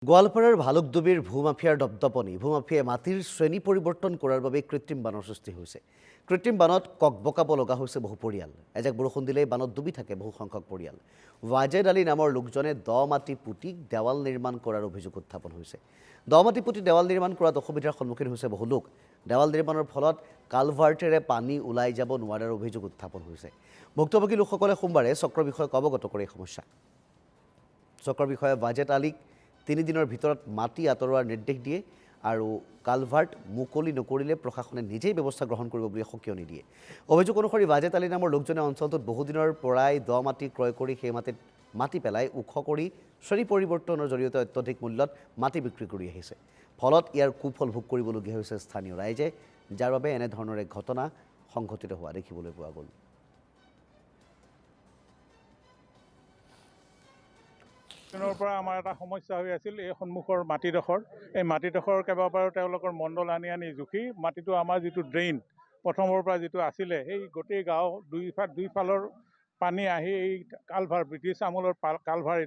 গোৱালপাৰাৰ ভালুকডুবিৰ ভূমাফিয়াৰ দপদপনি ভূমাফিয়াই মাটিৰ শ্ৰেণী পৰিৱৰ্তন কৰাৰ বাবে কৃত্ৰিম বানৰ সৃষ্টি হৈছে। কৃত্ৰিম বানত ককবকাব লগা হৈছে বহু পৰিয়াল। এজাক বৰষুণ দিলেই বানত ডুবি থাকে বহু সংখ্যক পৰিয়াল। ৱাজেদ আলী নামৰ লোকজনে দ মাটি পুতি দেৱাল নিৰ্মাণ কৰাৰ অভিযোগ উত্থাপন হৈছে। দ মাটি পুতি দেৱাল নিৰ্মাণ কৰাত অসুবিধাৰ সন্মুখীন হৈছে বহু লোক। দেৱাল নিৰ্মাণৰ ফলত কালভাৰ্টেৰে পানী ওলাই যাব নোৱাৰাৰ অভিযোগ উত্থাপন হৈছে। ভুক্তভোগী লোকসকলে সোমবাৰে চক্ৰৰ বিষয়ে অৱগত কৰে এই সমস্যা। চক্ৰৰ বিষয়ে ৱাজেদ আলীক 3 দিনৰ ভিতৰত মাটি আঁতৰোৱাৰ নিৰ্দেশ দিয়ে আৰু কালভাৰ্ট মুকলি নকৰিলে প্ৰশাসনে নিজেই ব্যৱস্থা গ্ৰহণ কৰিব বুলি সকিয়নি দিয়ে। অভিযোগ অনুসৰি ৱাজেদ আলী নামৰ লোকজনে অঞ্চলটোত বহুদিনৰ পৰাই দ মাটি ক্ৰয় কৰি সেই মাটিত মাটি পেলাই ওখ কৰি শ্ৰেণী পৰিৱৰ্তনৰ জৰিয়তে অত্যধিক মূল্যত মাটি বিক্ৰী কৰি আহিছে। ফলত ইয়াৰ কুফল ভোগ কৰিবলগীয়া হৈছে স্থানীয় ৰাইজে, যাৰ বাবে এনেধৰণৰ এক ঘটনা সংঘটিত হোৱা দেখিবলৈ পোৱা গ'ল। দিনৰ পৰা আমাৰ এটা সমস্যা হৈ আছিল এই সন্মুখৰ মাটিডোখৰ। এই মাটিডোখৰ কেইবাবাৰো তেওঁলোকৰ মণ্ডল আনি জুখি মাটিটো আমাৰ যিটো ড্ৰেইন প্ৰথমৰ পৰা যিটো আছিলে সেই গোটেই গাঁও দুইফালৰ পানী আহি এই কালভাৰ ব্ৰিটিছ আমলৰ কালভাৰ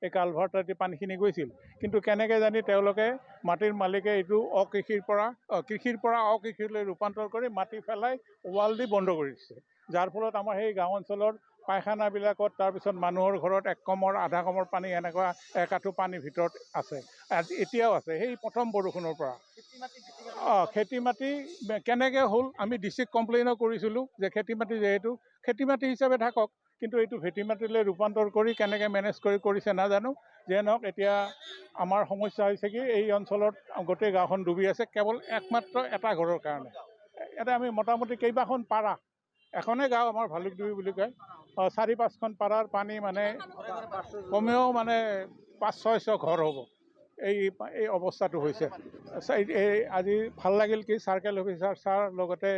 এই কালভাৰটোৱেদি পানীখিনি গৈছিল। কিন্তু কেনেকৈ জানি তেওঁলোকে মাটিৰ মালিকে এইটো কৃষিৰ পৰা অকৃষিলৈ ৰূপান্তৰ কৰি মাটি পেলাই ৱাল দি বন্ধ কৰি দিছে, যাৰ ফলত আমাৰ সেই গাঁও অঞ্চলৰ পায়খানাবিলাকত তাৰপিছত মানুহৰ ঘৰত 1 কমৰ আধা কমৰ পানী এনেকুৱা 1 আঁঠু পানীৰ ভিতৰত আছে, এতিয়াও আছে সেই প্ৰথম বৰষুণৰ পৰা। খেতি মাটি কেনেকৈ হ'ল আমি ডিষ্ট্ৰিক্ট কমপ্লেইনো কৰিছিলোঁ যে খেতি মাটি যিহেতু খেতি মাটি হিচাপে থাকক, কিন্তু এইটো ভেটি মাটিলৈ ৰূপান্তৰ কৰি কেনেকৈ মেনেজ কৰিছে নাজানো। যিয়ে নহওক এতিয়া আমাৰ সমস্যা হৈছে কি এই অঞ্চলত গোটেই গাঁওখন ডুবি আছে কেৱল একমাত্ৰ এটা ঘৰৰ কাৰণে। ইয়াতে আমি মোটামুটি কেইবাখন পাৰা, এখনেই গাঁও আমাৰ ভালুকডুবি বুলি কয়, 4-5খন পাৰাৰ পানী মানে কমেও মানে 500-600 ঘৰ হ'ব। এই অৱস্থাটো হৈছে। আজি ভাল লাগিল কি চাৰ্কেল অফিচাৰ ছাৰ লগতে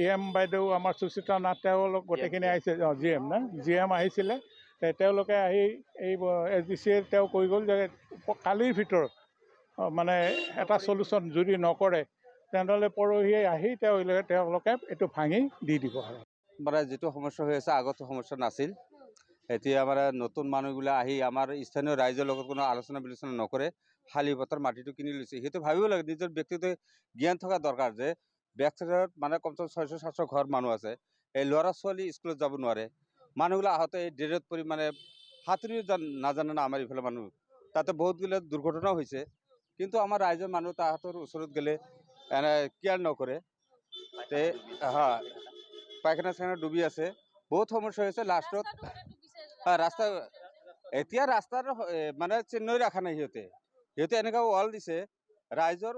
EM বাইদেউ আমাৰ সুচিত্ৰা নাথ তেওঁলোক গোটেইখিনি আহিছে, GM আহিছিলে। তেওঁলোকে আহি এই SDCয়ে তেওঁ কৈ গ'ল যে কালিৰ ভিতৰত মানে এটা চলিউশ্যন যদি নকৰে তেনেহ'লে পৰহিয়ে আহি তেওঁলোকে এইটো ভাঙি দি দিব। মানে যিটো সমস্যা হৈ আছে আগতো সমস্যা নাছিল। এতিয়া মানে নতুন মানুহবিলাক আহি আমাৰ স্থানীয় ৰাইজৰ লগত কোনো আলোচনা বিলোচনা নকৰে, খালী পথাৰ মাটিটো কিনি লৈছে। সেইটো ভাবিব লাগে, নিজৰ ব্যক্তিগত জ্ঞান থকা দৰকাৰ যে বেক চাইডত মানে কমচে কম 600-700 ঘৰ মানুহ আছে। এই ল'ৰা ছোৱালী স্কুলত যাব নোৱাৰে, মানুহবিলাক আহোঁতে এই ড্ৰেইনত পৰি মানে সাঁতুৰিও নাজানে না আমাৰ ইফালে মানুহ, তাতে বহুতবিলাক দুৰ্ঘটনাও হৈছে। কিন্তু আমাৰ ৰাইজৰ মানুহ তাহাঁতৰ ওচৰত গ'লে এনে কেয়াৰ নকৰে। পায়খানা চাইখানা ডুবি আছে, বহুত সমস্যা হৈছে। লাষ্টত ৰাস্তা এতিয়া ৰাস্তাৰ মানে চিহ্নই ৰখা নাই, সিহঁতে এনেকুৱা ৱাল দিছে ৰাইজৰ